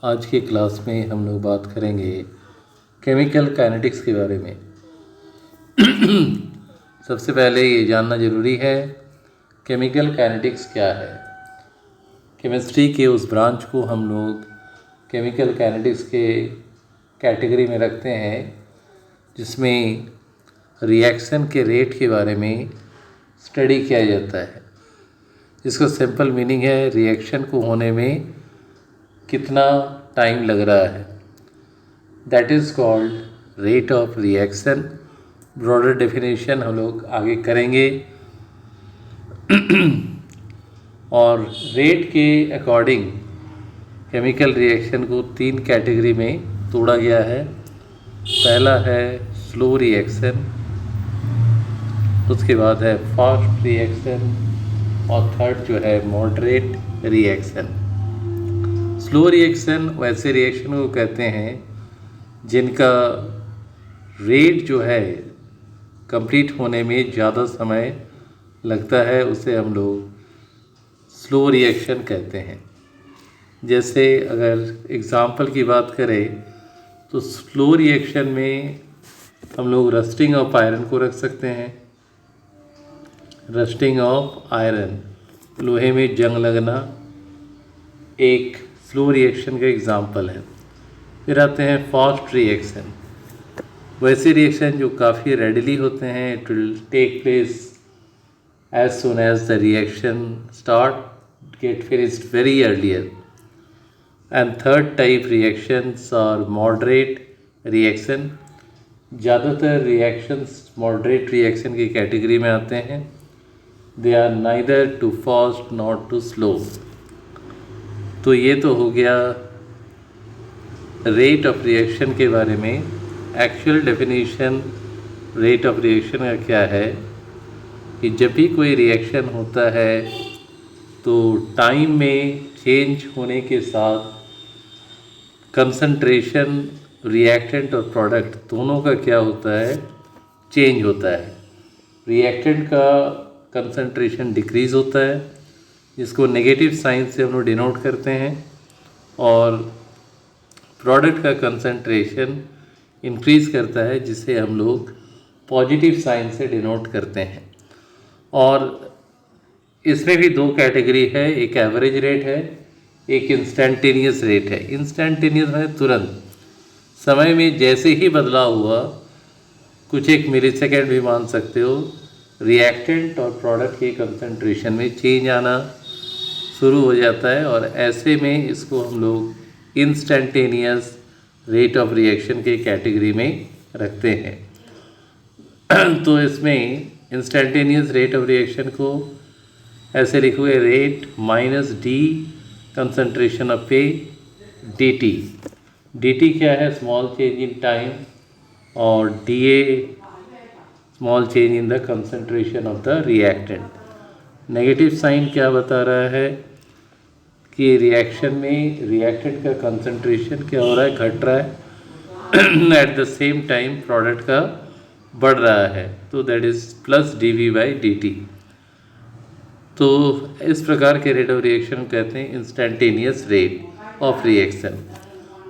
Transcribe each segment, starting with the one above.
आज के क्लास में हम लोग बात करेंगे केमिकल काइनेटिक्स के बारे में। सबसे पहले ये जानना ज़रूरी है केमिकल काइनेटिक्स क्या है। केमिस्ट्री के उस ब्रांच को हम लोग केमिकल काइनेटिक्स के कैटेगरी में रखते हैं जिसमें रिएक्शन के रेट के बारे में स्टडी किया जाता है। जिसका सिंपल मीनिंग है रिएक्शन को होने में कितना टाइम लग रहा है। That is called rate of reaction. Broader definition हम लोग आगे करेंगे। और रेट के अकॉर्डिंग केमिकल रिएक्शन को 3 कैटेगरी में तोड़ा गया है। पहला है स्लो रिएक्शन, उसके बाद है फास्ट रिएक्शन और थर्ड जो है मॉडरेट रिएक्शन। स्लो रिएक्शन वैसे रिएक्शन को कहते हैं जिनका रेट जो है कंप्लीट होने में ज़्यादा समय लगता है, उसे हम लोग स्लो रिएक्शन कहते हैं। जैसे अगर एग्ज़ाम्पल की बात करें तो स्लो रिएक्शन में हम लोग रस्टिंग ऑफ आयरन को रख सकते हैं। रस्टिंग ऑफ आयरन, लोहे में जंग लगना, एक स्लो रिएक्शन का एग्जाम्पल है। फिर आते हैं फास्ट रिएक्शन। वैसे रिएक्शन जो काफ़ी रेडिली होते हैं, it will take place as soon as the reaction start get finished very earlier. And third type reactions और मॉडरेट रिएक्शन। ज़्यादातर रिएक्शंस मॉडरेट रिएक्शन की कैटेगरी में आते हैं। They are neither too fast not too slow. तो ये तो हो गया रेट ऑफ रिएक्शन के बारे में। Actual definition rate of reaction का क्या है कि जब भी कोई रिएक्शन होता है तो टाइम में चेंज होने के साथ कंसंट्रेशन रिएक्टेंट और प्रोडक्ट दोनों का क्या होता है, चेंज होता है। रिएक्टेंट का कंसंट्रेशन डिक्रीज़ होता है जिसको नेगेटिव साइन से हम लोग डिनोट करते हैं, और प्रोडक्ट का कंसंट्रेशन इंक्रीज़ करता है जिसे हम लोग पॉजिटिव साइन से डिनोट करते हैं। और इसमें भी 2 कैटेगरी है, एक एवरेज रेट है, एक इंस्टेंटेनियस रेट है। इंस्टेंटेनियस है तुरंत, समय में जैसे ही बदलाव हुआ, कुछ एक मिलीसेकंड भी मान सकते हो, रिएक्टेंट और प्रोडक्ट के कंसंट्रेशन में चेंज आना शुरू हो जाता है, और ऐसे में इसको हम लोग इंस्टेंटेनियस रेट ऑफ रिएक्शन के कैटेगरी में रखते हैं। तो इसमें इंस्टेंटेनियस रेट ऑफ रिएक्शन को ऐसे लिखोगे, rate minus d concentration of a d t. D t क्या है, स्मॉल चेंज इन टाइम, और d a small change in the concentration of the reactant. Negative sign क्या बता रहा है कि रिएक्शन में रिएक्टेंट का कंसंट्रेशन क्या हो रहा है, घट रहा है, at the same time product का बढ़ रहा है, तो that is plus d v by d t. तो इस प्रकार के रेट ऑफ रिएक्शन कहते हैं इंस्टेंटेनियस रेट ऑफ रिएक्शन।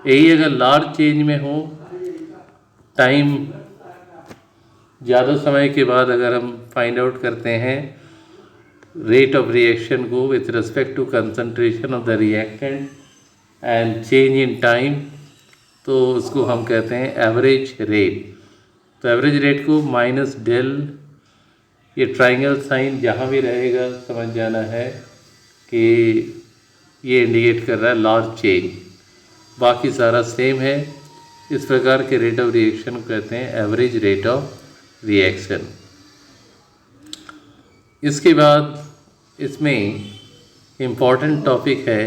यही अगर लार्ज चेंज में हो, टाइम ज़्यादा समय के बाद अगर हम फाइंड आउट करते हैं रेट ऑफ रिएक्शन को with respect to concentration of the reactant and change in time, तो उसको हम कहते हैं एवरेज रेट। तो एवरेज रेट को माइनस डेल, ये ट्राइंगल साइन जहाँ भी रहेगा समझ जाना है कि ये इंडिकेट कर रहा है लार्ज चेंज, बाकी सारा सेम है। इस प्रकार के रेट ऑफ रिएक्शन को कहते हैं एवरेज रेट ऑफ रिएक्शन। इसके बाद इसमें इम्पॉर्टेंट टॉपिक है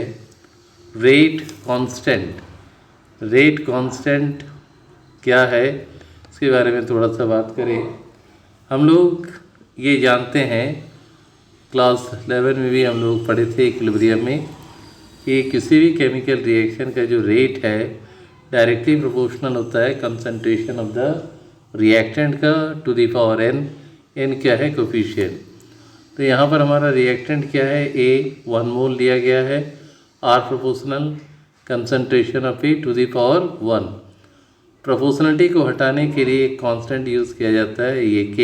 रेट कांस्टेंट। रेट कांस्टेंट क्या है, इसके बारे में थोड़ा सा बात करें। हम लोग ये जानते हैं, क्लास 11 में भी हम लोग पढ़े थे इक्विलिब्रियम में, कि किसी भी केमिकल रिएक्शन का जो रेट है डायरेक्टली प्रोपोर्शनल होता है कंसंट्रेशन ऑफ द रिएक्टेंट का to the power n। n क्या है, कोफिशिएंट। तो यहाँ पर हमारा रिएक्टेंट क्या है, A 1 मोल लिया गया है, R proportional concentration of A⁴ proportionality को हटाने के लिए एक कांस्टेंट यूज़ किया जाता है, ये K,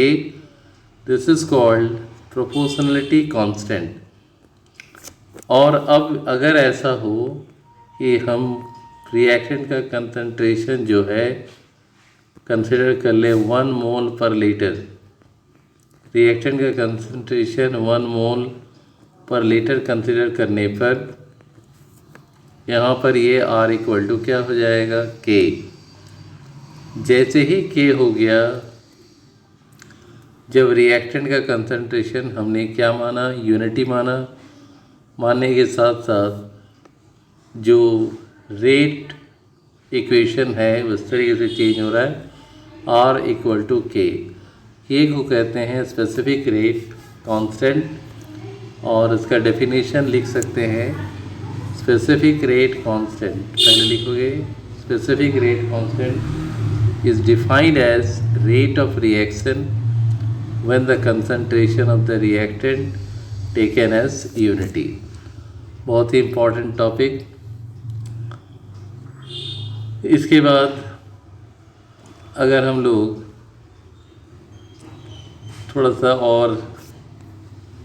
this is called proportionality constant. और अब अगर ऐसा हो कि हम रिएक्टेंट का कंसंट्रेशन जो है कंसिडर कर ले 1 मोल पर लीटर, रिएक्टेंट का कंसंट्रेशन 1 मोल पर लीटर कंसिडर करने पर यहाँ पर ये R इक्वल टू क्या हो जाएगा, K। जैसे ही K हो गया, जब रिएक्टेंट का कंसंट्रेशन हमने क्या माना, यूनिटी माना, मानने के साथ साथ जो रेट इक्वेशन है उस तरीके से चेंज हो रहा है, R equal to K। K को कहते हैं स्पेसिफिक रेट कांस्टेंट, और इसका डेफिनेशन लिख सकते हैं स्पेसिफिक रेट कांस्टेंट। पहले लिखोगे specific rate constant is defined as rate of reaction when the concentration of the reactant taken as unity. बहुत ही इम्पोर्टेंट टॉपिक। इसके बाद अगर हम लोग थोड़ा सा और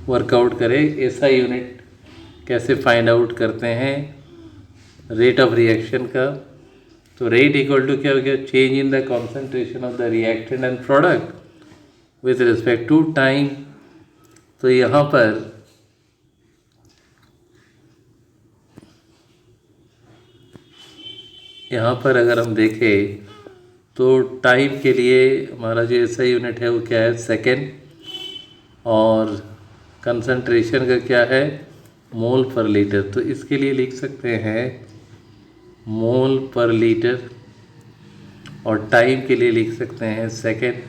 वर्कआउट करें, ऐसा यूनिट कैसे फाइंड आउट करते हैं रेट ऑफ रिएक्शन का, तो रेट इक्वल टू क्या हो गया, change in the concentration of the reactant and product with respect to time. तो यहाँ पर अगर हम देखें तो टाइम के लिए हमारा जो ऐसा यूनिट है वो क्या है, सेकेंड, और कंसंट्रेशन का क्या है, मोल पर लीटर। तो इसके लिए लिख सकते हैं मोल पर लीटर, और टाइम के लिए लिख सकते हैं सेकेंड,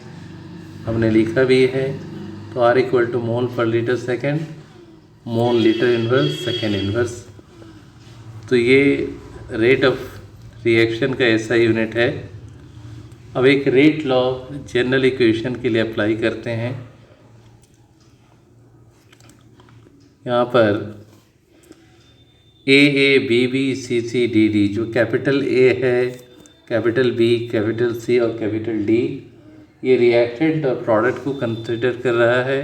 हमने लिखा भी है। तो R इक्वल टू मोल पर litre second, mole litre inverse second inverse. तो ये रेट ऑफ रिएक्शन का ऐसा यूनिट है। अब एक रेट लॉ जनरल इक्वेशन के लिए अप्लाई करते हैं। यहाँ पर A, B, B, C, D, जो कैपिटल A है, कैपिटल B, कैपिटल C और कैपिटल D, ये रिएक्टेंट और प्रोडक्ट को कंसिडर कर रहा है,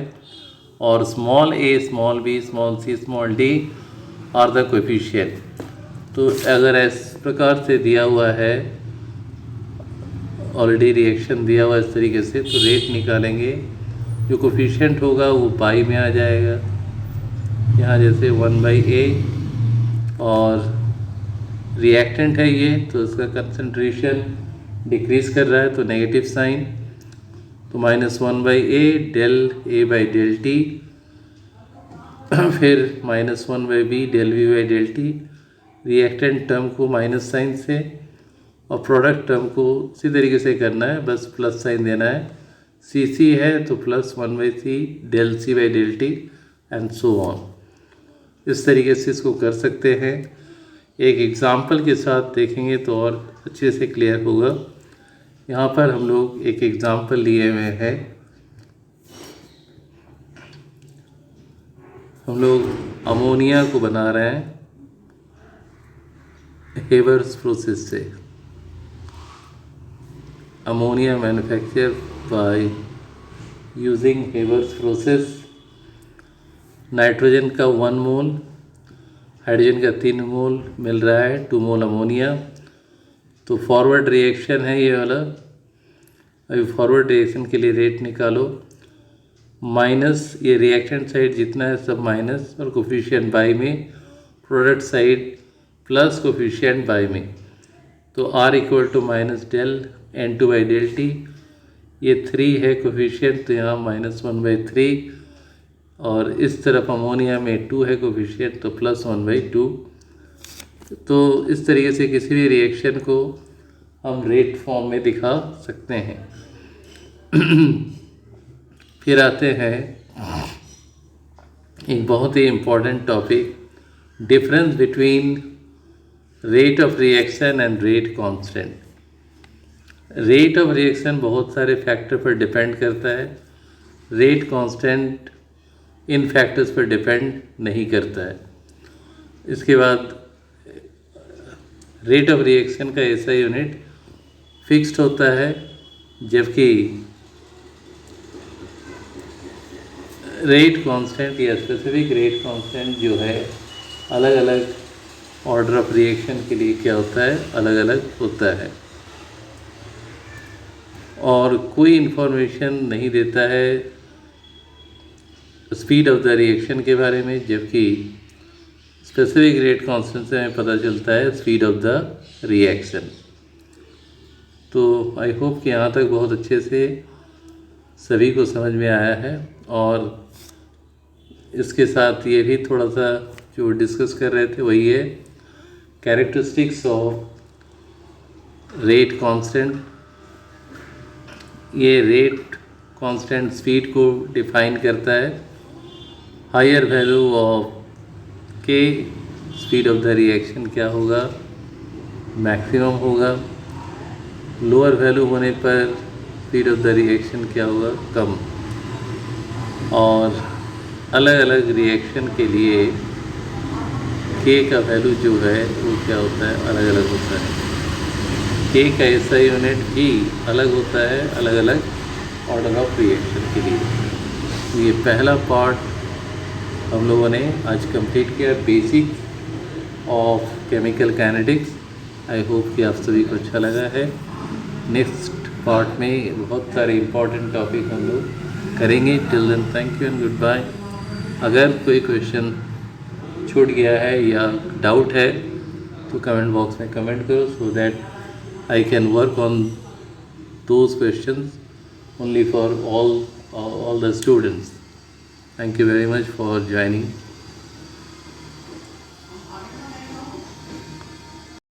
और small a, small b, small c, small d are the coefficient. तो अगर इस प्रकार से दिया हुआ है, ऑलरेडी रिएक्शन दिया हुआ इस तरीके से, तो रेट निकालेंगे, जो कोएफिशिएंट होगा वो पाई में आ जाएगा। यहाँ जैसे 1/a, और रिएक्टेंट है ये, तो इसका कंसंट्रेशन डिक्रीज़ कर रहा है, तो नेगेटिव साइन, तो -1/a del a by del t, फिर -1/b del b by del t, reactant term को माइनस साइन से और प्रोडक्ट टर्म को इसी तरीके से करना है, बस प्लस साइन देना है। CC है तो +1/c del c by del t and so on. इस तरीके से इसको कर सकते हैं। एक एग्ज़ाम्पल के साथ देखेंगे तो और अच्छे से क्लियर होगा। यहाँ पर हम लोग एक एग्ज़ाम्पल लिए हुए हैं। हम लोग अमोनिया को बना रहे हैं हेवर्स प्रोसेस से। Ammonia manufacture by using Haber's process. Nitrogen का 1 मोल, हाइड्रोजन का 3 मोल मिल रहा है, 2 मोल अमोनिया। तो फॉरवर्ड रिएक्शन है ये वाला। अभी फॉरवर्ड रिएक्शन के लिए रेट निकालो, माइनस ये रिएक्टेंट साइड जितना है सब माइनस, और कोफिशिएंट बाई में, product side plus coefficient by में। तो R equal to minus del N2 by del t, ये 3 है कोफिशिएंट, तो यहाँ -1/3, और इस तरफ अमोनिया में 2 है कोफिशिएंट, तो +1/2। तो इस तरीके से किसी भी रिएक्शन को हम रेट फॉर्म में दिखा सकते हैं। फिर आते हैं एक बहुत ही important topic, difference between rate of reaction and rate constant. Rate of reaction बहुत सारे फैक्टर पर डिपेंड करता है, रेट कांस्टेंट इन फैक्टर्स पर डिपेंड नहीं करता है। इसके बाद रेट ऑफ रिएक्शन का ऐसा यूनिट फिक्स्ड होता है, जबकि रेट कांस्टेंट या स्पेसिफिक रेट कांस्टेंट जो है अलग अलग ऑर्डर ऑफ रिएक्शन के लिए क्या होता है, अलग अलग होता है और कोई इन्फॉर्मेशन नहीं देता है स्पीड ऑफ द रिएक्शन के बारे में, जबकि स्पेसिफिक रेट कांस्टेंट से हमें पता चलता है स्पीड ऑफ द रिएक्शन। तो आई होप कि यहाँ तक बहुत अच्छे से सभी को समझ में आया है। और इसके साथ ये भी थोड़ा सा जो डिस्कस कर रहे थे वही है कैरेक्टरिस्टिक्स ऑफ रेट कांस्टेंट। ये रेट कांस्टेंट स्पीड को डिफाइन करता है। हायर वैल्यू ऑफ के स्पीड ऑफ द रिएक्शन क्या होगा, मैक्सिमम होगा। लोअर वैल्यू होने पर स्पीड ऑफ द रिएक्शन क्या होगा, कम। और अलग अलग रिएक्शन के लिए के का वैल्यू जो है वो क्या होता है, अलग अलग होता है। के का ऐसा यूनिट भी अलग होता है अलग अलग ऑर्डर ऑफ रिएक्शन के लिए। ये पहला पार्ट हम लोगों ने आज कंप्लीट किया, basic of chemical kinetics. I hope कि आप सभी को अच्छा लगा है। नेक्स्ट पार्ट में बहुत सारे इम्पोर्टेंट टॉपिक हम लोग करेंगे। Till then thank you and goodbye. अगर कोई क्वेश्चन छूट गया है या डाउट है तो कमेंट बॉक्स में कमेंट करो, so that I can work on those questions only for all the students. Thank you very much for joining.